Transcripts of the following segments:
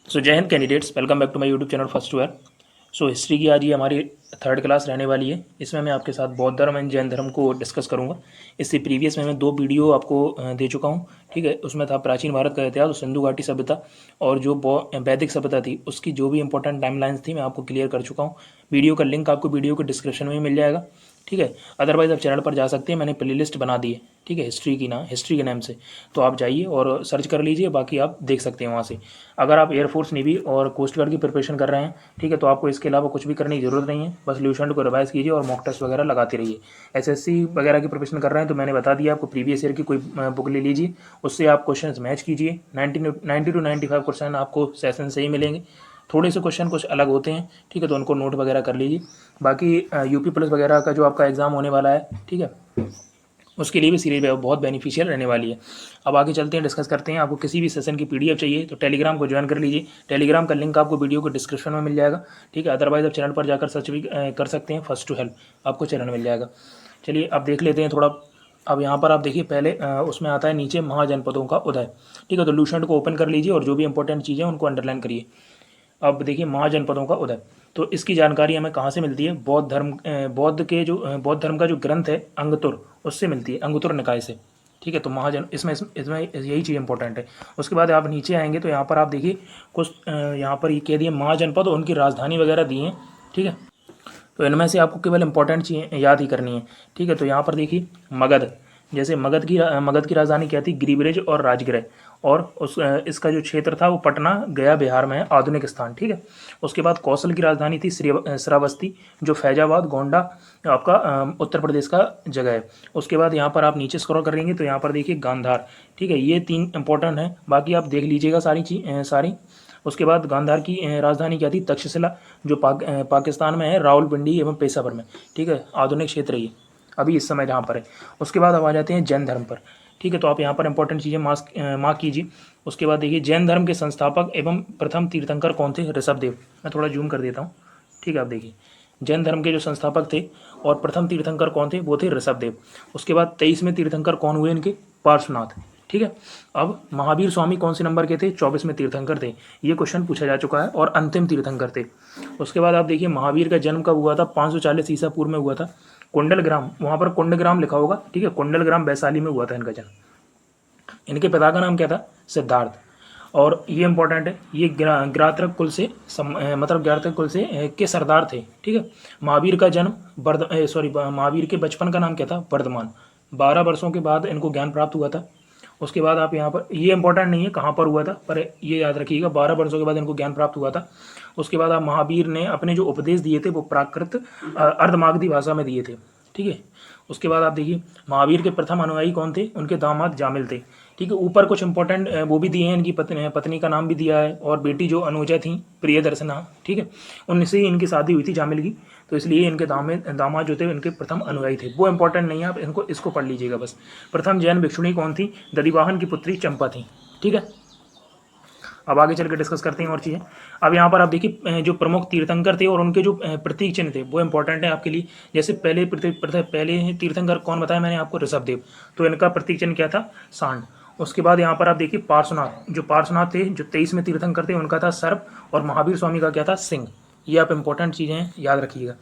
सो जय हिंद candidates, welcome back to my YouTube channel first year. So history की आज ये हमारी थर्ड क्लास रहने वाली है। इसमें मैं आपके साथ बौद्ध धर्म एंड जैन धर्म को डिस्कस करूंगा। इससे प्रीवियस में मैं 2 वीडियो आपको दे चुका हूं। ठीक है, उसमें था प्राचीन भारत का इतिहास, सिंधु घाटी सभ्यता और जो वैदिक सभ्यता थी उसकी जो भी इंपॉर्टेंट टाइमलाइंस थी मैं आपको क्लियर कर चुका हूँ। वीडियो का लिंक आपको वीडियो के डिस्क्रिप्शन में मिल जाएगा। ठीक है, अदरवाइज आप चैनल पर जा सकते हैं, मैंने प्लेलिस्ट बना दी है। ठीक है, हिस्ट्री के नाम से, तो आप जाइए और सर्च कर लीजिए, बाकी आप देख सकते हैं वहाँ से। अगर आप एयरफोर्स, नेवी और कोस्ट गार्ड की प्रिपरेशन कर रहे हैं, ठीक है, तो आपको इसके अलावा कुछ भी करने की जरूरत नहीं है। बस ल्यूसेंट को रिवाइज कीजिए और मॉक टेस्ट वगैरह लगाते रहिए। एसएससी वगैरह की प्रिपरेशन कर रहे हैं तो मैंने बता दिया आपको, प्रीवियस ईयर की कोई बुक ले लीजिए, उससे आप क्वेश्चन मैच कीजिए। 90 to 95 क्वेश्चन आपको सेशन से ही मिलेंगे। थोड़े से क्वेश्चन कुछ अलग होते हैं, ठीक है, तो उनको नोट वगैरह कर लीजिए। बाकी यूपी पुलिस वगैरह का जो आपका एग्ज़ाम होने वाला है, ठीक है, उसके लिए भी सीरीज बहुत बेनिफिशियल रहने वाली है। अब आगे चलते हैं, डिस्कस करते हैं। आपको किसी भी सेशन की पीडीएफ चाहिए तो टेलीग्राम को ज्वाइन कर लीजिए। टेलीग्राम का लिंक आपको वीडियो के डिस्क्रिप्शन में मिल जाएगा। ठीक है, अदरवाइज आप चैनल पर जाकर सर्च भी कर सकते हैं, फर्स्ट टू हेल्प आपको चैनल मिल जाएगा। चलिए अब देख लेते हैं थोड़ा। अब यहाँ पर आप देखिए, पहले उसमें आता है नीचे महाजनपदों का उदय। ठीक है, तो लूसेंट को ओपन कर लीजिए और जो भी इंपॉर्टेंट चीज़ें उनको अंडरलाइन करिए। अब देखिए महाजनपदों का उदय, तो इसकी जानकारी हमें कहाँ से मिलती है? बौद्ध धर्म का जो ग्रंथ है अंगतुर, उससे मिलती है, अंगतुर निकाय से। ठीक है, तो महाजन इसमें यही चीज़ इंपॉर्टेंट है। उसके बाद आप नीचे आएंगे तो यहाँ पर आप देखिए कुछ यहाँ पर ये कह दिए महाजनपद और उनकी राजधानी वगैरह दी हैं। ठीक है, तो इनमें से आपको केवल इंपॉर्टेंट चीज़ें याद ही करनी है। ठीक है, तो यहाँ पर देखिए मगध, जैसे मगध की राजधानी क्या थी? गिरिब्रिज और राजगृह। और इसका जो क्षेत्र था वो पटना गया बिहार में है, आधुनिक स्थान। ठीक है, उसके बाद कौशल की राजधानी थी श्रावस्ती, जो फैजाबाद गोंडा आपका उत्तर प्रदेश का जगह है। उसके बाद यहाँ पर आप नीचे स्क्रॉल करेंगे तो यहाँ पर देखिए गांधार। ठीक है, ये 3 इंपॉर्टेंट हैं, बाकी आप देख लीजिएगा सारी। उसके बाद गांधार की राजधानी क्या थी? तक्षशिला, जो पाकिस्तान में है, रावलपिंडी एवं पेशावर में। ठीक है, आधुनिक क्षेत्र ये अभी इस समय जहाँ पर है। उसके बाद अब आ जाते हैं जैन धर्म पर। ठीक है, तो आप यहाँ पर इंपॉर्टेंट चीज़ें मार्क कीजिए। उसके बाद देखिए जैन धर्म के संस्थापक एवं प्रथम तीर्थंकर कौन थे? ऋषभदेव। मैं थोड़ा जूम कर देता हूँ। ठीक है, आप देखिए जैन धर्म के जो संस्थापक थे और प्रथम तीर्थंकर कौन थे? वो थे ऋषभदेव। उसके बाद 23वें तीर्थंकर कौन हुए इनके? पार्श्वनाथ। ठीक है, अब महावीर स्वामी कौन से नंबर के थे? 24वें तीर्थंकर थे। ये क्वेश्चन पूछा जा चुका है, और अंतिम तीर्थंकर थे। उसके बाद आप देखिए महावीर का जन्म कब हुआ था? 540 ईसा पूर्व में हुआ था। कुंडलग्राम, वहाँ पर कुंडग्राम लिखा होगा। ठीक है, कुंडलग्राम वैशाली में हुआ था इनका जन्म। इनके पिता का नाम क्या था? सिद्धार्थ। और ये इंपॉर्टेंट है, ये ग्रात्रक कुल से मतलब ग्रात्रक कुल से के सरदार थे। ठीक है, महावीर का जन्म महावीर के बचपन का नाम क्या था? वर्धमान। 12 वर्षों के बाद इनको ज्ञान प्राप्त हुआ था। उसके बाद आप यहाँ पर, ये इंपॉर्टेंट नहीं है कहाँ पर हुआ था, पर ये याद रखिएगा 12 वर्षों के बाद इनको ज्ञान प्राप्त हुआ था। उसके बाद आप महावीर ने अपने जो उपदेश दिए थे वो प्राकृत अर्धमागधी भाषा में दिए थे। ठीक है, उसके बाद आप देखिए महावीर के प्रथम अनुयायी कौन थे? उनके दामाद जामिल थे। ठीक है, ऊपर कुछ इंपॉर्टेंट वो भी दिए हैं, इनकी पत्नी का नाम भी दिया है, और बेटी जो अनुजा थी प्रियदर्शना। ठीक है, उनसे ही इनकी शादी हुई थी जामिल की, तो इसलिए इनके दामाद जो थे इनके प्रथम अनुयायी थे। वो इंपॉर्टेंट नहीं है, आप इसको पढ़ लीजिएगा बस। प्रथम जैन भिक्षुणी कौन थी? दधिवाहन की पुत्री चंपा थी। ठीक है, अब आगे चल के डिस्कस करते हैं और चीज़ें। अब यहाँ पर आप देखिए जो प्रमुख तीर्थंकर थे और उनके जो प्रतीक चिन्ह थे वो इंपॉर्टेंट है आपके लिए। जैसे पहले तीर्थंकर कौन बताया मैंने आपको? ऋषभदेव। तो इनका प्रतीक चिन्ह क्या था? सांड। उसके बाद यहाँ पर आप देखिए पार्श्वनाथ, जो पार्श्वनाथ थे, जो 23वें तीर्थंकर थे, उनका था सर्प, और महावीर स्वामी का क्या था? सिंह। ये आप इंपॉर्टेंट चीज़ें याद रखिएगा।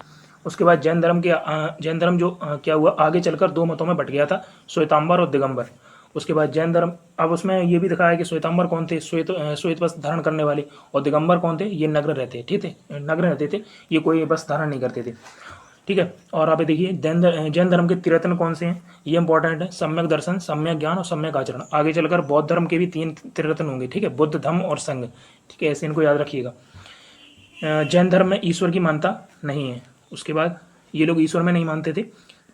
उसके बाद जैन धर्म जो क्या हुआ, आगे चलकर 2 मतों में बट गया था, श्वेतांबर और दिगंबर। उसके बाद जैन धर्म, अब उसमें ये भी दिखाया है कि श्वेतांबर कौन थे? श्वेत वस्त्र धारण करने वाले, और दिगंबर कौन थे? ये नग्न रहते, ठीक है, नग्न रहते थे, ये कोई वस्त्र धारण नहीं करते थे। ठीक है, और आप देखिए जैन धर्म के त्रिरत्न कौन से हैं? ये इंपॉर्टेंट है, सम्यक दर्शन, सम्यक ज्ञान और सम्यक आचरण। आगे चलकर बौद्ध धर्म के भी 3 त्रिरत्न होंगे। ठीक है, बुद्ध, धम्म और संघ। ठीक है, ऐसे इनको याद रखिएगा। जैन धर्म में ईश्वर की मान्यता नहीं है। उसके बाद ये लोग ईश्वर में नहीं मानते थे।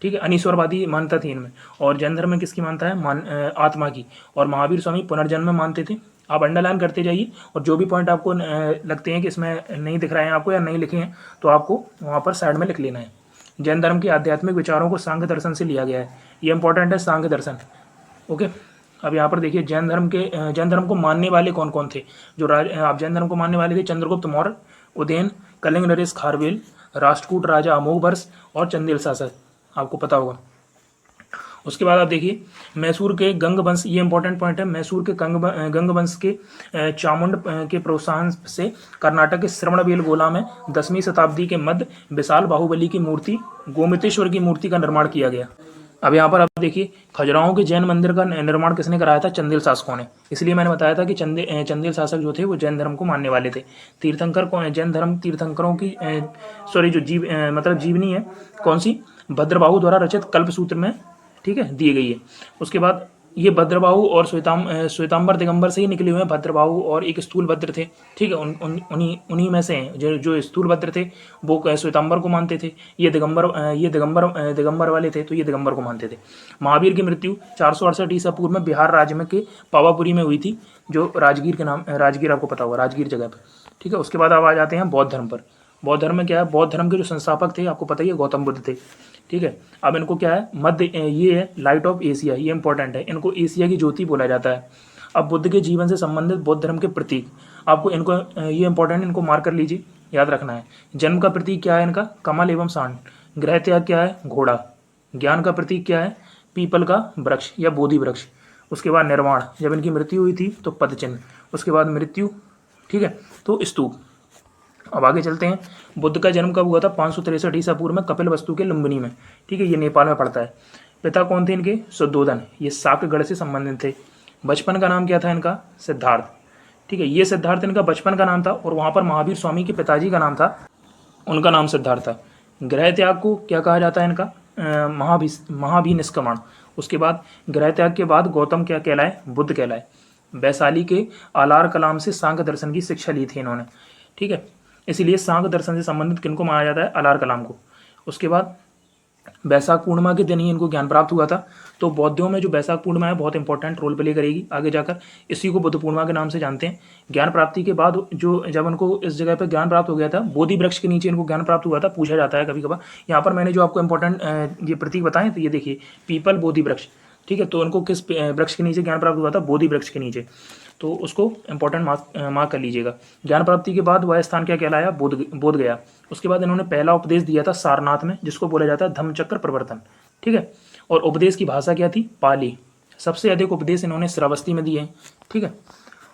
ठीक है, अनिश्वरवादी मानता थी इनमें। और जैन धर्म में किसकी मानता है? आत्मा की। और महावीर स्वामी पुनर्जन्म में मानते थे। आप अंडरलाइन करते जाइए, और जो भी पॉइंट आपको लगते हैं कि इसमें नहीं दिख रहे हैं आपको या नहीं लिखे हैं, तो आपको वहाँ पर साइड में लिख लेना है। जैन धर्म के आध्यात्मिक विचारों को सांख्य दर्शन से लिया गया है। ये इंपॉर्टेंट है, सांख्य दर्शन। ओके, अब यहाँ पर देखिए जैन धर्म को मानने वाले कौन कौन थे? आप जैन धर्म को मानने वाले थे चंद्रगुप्त मौर्य, उदयन, कलिंग नरेश खारवेल, राष्ट्रकूट राजा अमोघवर्ष और चंदेल शासक, आपको पता होगा। उसके बाद आप देखिए मैसूर के गंग वंश, ये इंपॉर्टेंट पॉइंट है, मैसूर के गंग वंश के चामुंड के प्रोत्साहन से कर्नाटक के श्रवणबेलगोला में 10वीं शताब्दी के मध्य विशाल बाहुबली की मूर्ति गोमतेश्वर की मूर्ति का निर्माण किया गया। अब यहाँ पर आप देखिए खजुराहो के जैन मंदिर का निर्माण किसने कराया था? चंदेल शासकों ने। इसलिए मैंने बताया था कि चंदेल शासक जो थे वो जैन धर्म को मानने वाले थे। तीर्थंकर को जैन धर्म तीर्थंकरों की सॉरी जो मतलब जीवनी है कौन सी? भद्रबाहु द्वारा रचित कल्पसूत्र में, ठीक है, दी गई है। उसके बाद ये भद्रबाहु और श्वेतांबर दिगंबर से ही निकले हुए हैं। भद्रबाहु और एक स्थूलभद्र थे, ठीक है, उन्हीं में से हैं। जो स्थूलभद्र थे वो श्वेतांबर को मानते थे, ये दिगंबर वाले थे तो ये दिगंबर को मानते थे। महावीर की मृत्यु 468 ईसा पूर्व में बिहार राज्य में के पावापुरी में हुई थी, जो राजगीर के नाम, राजगीर आपको पता होगा, राजगीर जगह पर, ठीक है। उसके बाद अब आ जाते हैं बौद्ध धर्म पर। बौद्ध धर्म में क्या है? बौद्ध धर्म के जो संस्थापक थे आपको पता ही है, गौतम बुद्ध थे, ठीक है। अब इनको क्या है? मध्य, ये है लाइट ऑफ एशिया, ये इंपॉर्टेंट है, इनको एशिया की ज्योति बोला जाता है। अब बुद्ध के जीवन से संबंधित बौद्ध धर्म के प्रतीक आपको इनको ये इंपॉर्टेंट, इनको मार्क कर लीजिए, याद रखना है। जन्म का प्रतीक क्या है इनका? कमल एवं सांड। गृह त्याग क्या है? घोड़ा। ज्ञान का प्रतीक क्या है? पीपल का वृक्ष या बोधि वृक्ष। उसके बाद निर्वाण, जब इनकी मृत्यु हुई थी तो पदचिन्ह। उसके बाद मृत्यु, ठीक है, तो स्तूप। अब आगे चलते हैं। बुद्ध का जन्म कब हुआ था? 563 ईसा पूर्व में कपिलवस्तु के लुम्बिनी में, ठीक है, ये नेपाल में पड़ता है। पिता कौन थे इनके? शुद्धोधन, ये शाकगढ़ से संबंधित थे। बचपन का नाम क्या था इनका? सिद्धार्थ, ठीक है, ये सिद्धार्थ इनका बचपन का नाम था और वहाँ पर महावीर स्वामी के पिताजी का नाम था, उनका नाम सिद्धार्थ था। गृह त्याग को क्या कहा जाता है इनका? महाभिनिष्क्रमण। उसके बाद गृह त्याग के बाद गौतम क्या कहलाए? बुद्ध कहलाए। वैशाली के आलार कलाम से सांख्य दर्शन की शिक्षा ली थी इन्होंने, ठीक है, इसीलिए सांख्य दर्शन से संबंधित किनको माना जाता है? अलार कलाम को। उसके बाद बैसाख पूर्णिमा के दिन ही इनको ज्ञान प्राप्त हुआ था। तो बौद्धों में जो बैसाख पूर्णिमा है बहुत इंपॉर्टेंट रोल प्ले करेगी आगे जाकर, इसी को बुद्ध पूर्णिमा के नाम से जानते हैं। ज्ञान प्राप्ति के बाद जो जब उनको इस जगह पर ज्ञान प्राप्त हो गया था, बोधि वृक्ष के नीचे इनको ज्ञान प्राप्त हुआ था, पूछा जाता है कभी कभार। यहाँ पर मैंने जो आपको इंपॉर्टेंट ये प्रतीक बताए, तो ये देखिए पीपल, बोधि वृक्ष, ठीक है। तो उनको किस वृक्ष के नीचे ज्ञान प्राप्त हुआ था? बोधि वृक्ष के नीचे। तो उसको इंपॉर्टेंट मार्क कर लीजिएगा। ज्ञान प्राप्ति के बाद वह स्थान क्या कहलाया? बोध गया। उसके बाद इन्होंने पहला उपदेश दिया था सारनाथ में, जिसको बोला जाता है धम्मचक्र प्रवर्तन, ठीक है। और उपदेश की भाषा क्या थी? पाली। सबसे अधिक उपदेश इन्होंने श्रावस्ती में दिए हैं, ठीक है।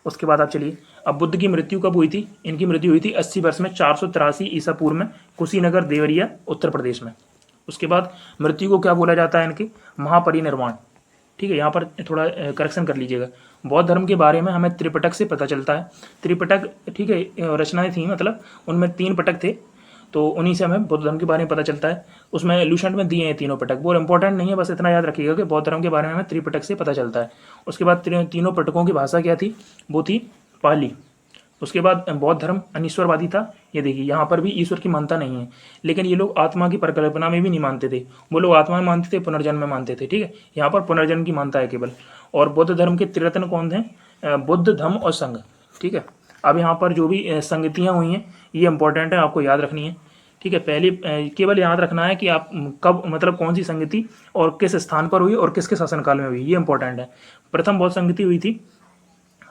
उसके बाद आप चलिए, अब बुद्ध की मृत्यु कब हुई थी? इनकी मृत्यु हुई थी 80 वर्ष में 483 ईसा पूर्व में, कुशीनगर देवरिया उत्तर प्रदेश में। उसके बाद मृत्यु को क्या बोला जाता है इनके? महापरिनिर्वाण, ठीक है। यहाँ पर थोड़ा करेक्शन कर लीजिएगा। बौद्ध धर्म के बारे में हमें त्रिपिटक से पता चलता है। त्रिपिटक, ठीक है, रचनाएं थी, मतलब उनमें 3 पिटक थे, तो उन्हीं से हमें बौद्ध धर्म के बारे में पता चलता है। उसमें लूसेंट में दिए हैं तीनों पिटक, वो इंपॉर्टेंट नहीं है, बस इतना याद रखिएगा कि बौद्ध धर्म के बारे में हमें त्रिपिटक से पता चलता है। उसके बाद तीनों पिटकों की भाषा क्या थी? वो थी पाली। उसके बाद बौद्ध धर्म अनिश्वरवादी था। ये देखिए यहाँ पर भी ईश्वर की मान्यता नहीं है, लेकिन ये लोग आत्मा की परिकल्पना में भी नहीं मानते थे। वो लोग आत्मा में मानते थे, पुनर्जन्म में मानते थे, ठीक है। यहाँ पर पुनर्जन्म की मान्यता है केवल। और बौद्ध धर्म के त्रिरत्न कौन थे? बुद्ध, धम्म और संघ, ठीक है। अब यहाँ पर जो भी संगतियाँ हुई हैं ये इंपॉर्टेंट है, आपको याद रखनी है, ठीक है। पहले केवल याद रखना है कि आप कब, मतलब कौन सी संगति और किस स्थान पर हुई और किसके शासनकाल में हुई, ये इंपॉर्टेंट है। प्रथम बौद्ध संगति हुई थी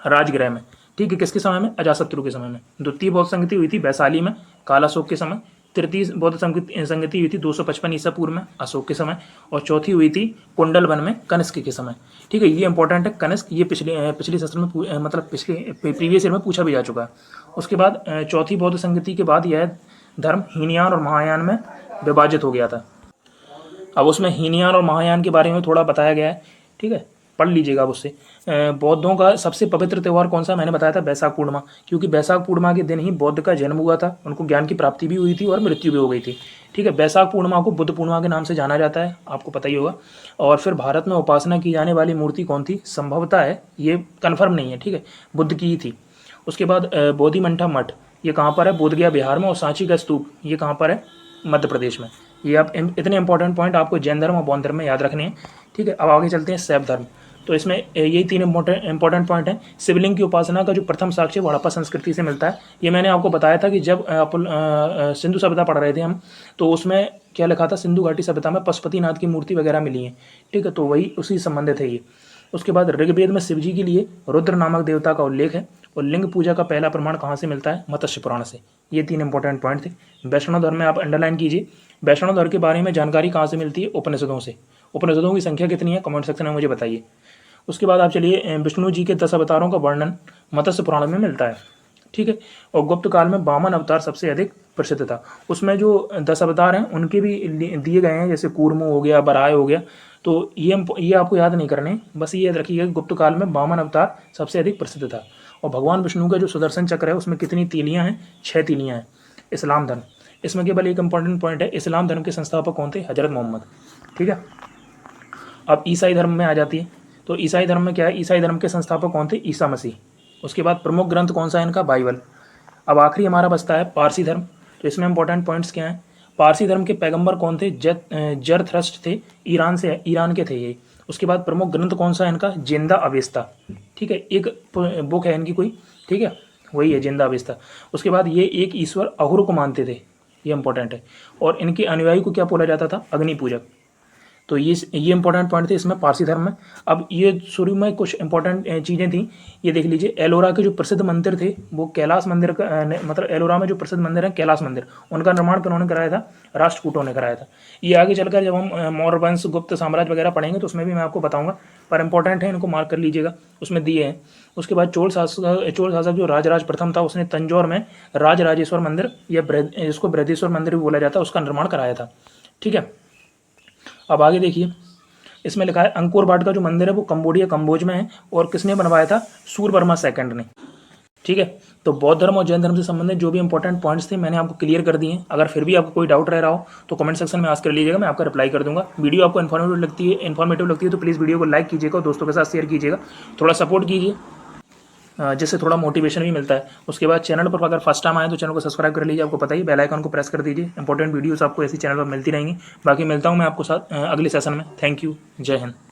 राजगृह में, ठीक है, किसके समय में? अजातशत्रु के समय में। द्वितीय बौद्ध संगति हुई थी वैशाली में, कालाशोक के समय। तृतीय बौद्ध संगति हुई थी 255 ईसा पूर्व में, अशोक के समय। और चौथी हुई थी कुंडल वन में, कनिष्क के समय, ठीक है। ये इंपॉर्टेंट है, कनिष्क, ये पिछले सत्र में मतलब पिछले प्रीवियस ईयर में पूछा भी जा चुका है। उसके बाद चौथी बौद्ध संगति के बाद यह धर्म हीनयान और महायान में विभाजित हो गया था। अब उसमें हीनयान और महायान के बारे में थोड़ा बताया गया है, ठीक है, पढ़ लीजिएगा आप उससे। बौद्धों का सबसे पवित्र त्यौहार कौन सा? मैंने बताया था बैसाख पूर्णिमा, क्योंकि बैसाख पूर्णिमा के दिन ही बौद्ध का जन्म हुआ था, उनको ज्ञान की प्राप्ति भी हुई थी और मृत्यु भी हो गई थी, ठीक है। बैसाख पूर्णिमा को बुद्ध पूर्णिमा के नाम से जाना जाता है, आपको पता ही होगा। और फिर भारत में उपासना की जाने वाली मूर्ति कौन थी? संभवतः है, ये कन्फर्म नहीं है, ठीक है, बुद्ध की ही थी। उसके बाद बोधिमंठा मठ, ये कहाँ पर है? बोधगया बिहार में। और सांची का स्तूप, ये कहाँ पर है? मध्य प्रदेश में। ये आप इतने इंपॉर्टेंट पॉइंट आपको जैन धर्म और बौद्ध धर्म में याद रखने हैं, ठीक है। अब आगे चलते हैं शैव धर्म। तो इसमें यही 3 इंपॉर्टेंट पॉइंट हैं। शिवलिंग की उपासना का जो प्रथम साक्ष्य वो हड़प्पा संस्कृति से मिलता है। ये मैंने आपको बताया था कि जब सिंधु सभ्यता पढ़ रहे थे हम, तो उसमें क्या लिखा था? सिंधु घाटी सभ्यता में पशुपतिनाथ की मूर्ति वगैरह मिली है, ठीक है, तो वही उसी संबंधित है ये। उसके बाद ऋग्वेद में शिवजी के लिए रुद्र नामक देवता का उल्लेख है। और लिंग पूजा का पहला प्रमाण कहाँ से मिलता है? मत्स्य पुराण से। ये 3 इंपॉर्टेंट पॉइंट थे। वैष्णव धर्म में आप अंडरलाइन कीजिए। वैष्णव धर्म के बारे में जानकारी कहाँ से मिलती है? उपनिषदों से। उपनिषदों की संख्या कितनी है, कमेंट सेक्शन में मुझे बताइए। उसके बाद आप चलिए, विष्णु जी के 10 अवतारों का वर्णन मत्स्य पुराण में मिलता है, ठीक है। और गुप्त काल में वामन अवतार सबसे अधिक प्रसिद्ध था। उसमें जो 10 अवतार हैं उनके भी दिए गए हैं, जैसे कूर्म हो गया, बराह हो गया। तो ये आपको याद नहीं करने, बस ये याद रखिएगा गुप्त काल में वामन अवतार सबसे अधिक प्रसिद्ध था। और भगवान विष्णु का जो सुदर्शन चक्र है उसमें कितनी तीलियां हैं, 6 तीलियां हैं। इस्लाम धर्म, इसमें केवल एक इंपॉर्टेंट पॉइंट है, इस्लाम धर्म के संस्थापक कौन थे, हजरत मोहम्मद, ठीक है। अब ईसाई धर्म में आ जाती है, तो ईसाई धर्म में क्या है, ईसाई धर्म के संस्थापक कौन थे, ईसा मसीह। उसके बाद प्रमुख ग्रंथ कौन सा है इनका, बाइबल। अब आखिरी हमारा बचता है पारसी धर्म। तो इसमें इंपॉर्टेंट पॉइंट्स क्या हैं, पारसी धर्म के पैगंबर कौन थे, जरथ्रस्ट थे, ईरान के थे ये। उसके बाद प्रमुख ग्रंथ कौन सा है इनका, जिंदा अवेस्ता, ठीक है, एक बुक है इनकी कोई, ठीक है, वही है जिंदा अवेस्ता। उसके बाद ये एक ईश्वर अहुर को मानते थे, ये इंपॉर्टेंट है। और इनके अनुयायी को क्या बोला जाता था, अग्नि पूजक। तो ये इंपॉर्टेंट पॉइंट थे इसमें पारसी धर्म में। अब ये शुरू में कुछ इंपॉर्टेंट चीज़ें थी, ये देख लीजिए। एलोरा के जो प्रसिद्ध मंदिर थे वो कैलाश मंदिर का, मतलब एलोरा में जो प्रसिद्ध मंदिर है कैलाश मंदिर, उनका निर्माण किन्होंने कराया था, राष्ट्रकूटों ने कराया था। ये आगे चलकर जब हम मौर्य वंश, गुप्त साम्राज्य वगैरह पढ़ेंगे तो उसमें भी मैं आपको बताऊंगा, पर इंपॉर्टेंट है, इनको मार्क कर लीजिएगा, उसमें दिए हैं। उसके बाद चोल शासक जो राजराज प्रथम था उसने तंजौर में राजराजेश्वर मंदिर या इसको बृहदेश्वर मंदिर भी बोला जाता है, उसका निर्माण कराया था, ठीक है। अब आगे देखिए, इसमें लिखा है अंकोर वाट का जो मंदिर है वो कंबोज में है, और किसने बनवाया था, सूरवर्मा सेकंड ने, ठीक है। तो बौद्ध धर्म और जैन धर्म से संबंधित जो भी इंपॉर्टेंट पॉइंट्स थे मैंने आपको क्लियर कर दिए हैं। अगर फिर भी आपको कोई डाउट रह रहा हो तो कमेंट सेक्शन में आस्क कर लीजिएगा, मैं आपका रिप्लाई कर दूंगा। वीडियो आपको इन्फॉर्मेटिव लगती है तो प्लीज़ वीडियो को लाइक कीजिएगा और दोस्तों के साथ शेयर कीजिएगा, थोड़ा सपोर्ट कीजिए, जिससे थोड़ा मोटिवेशन भी मिलता है। उसके बाद चैनल पर अगर फर्स्ट टाइम आए तो चैनल को सब्सक्राइब कर लीजिए, आपको पता ही, बेल आइकन को प्रेस कर दीजिए, इंपॉर्टेंट वीडियोस आपको ऐसी चैनल पर मिलती रहेंगी। बाकी मिलता हूँ मैं आपको साथ अगले सेशन में। थैंक यू, जय हिंद।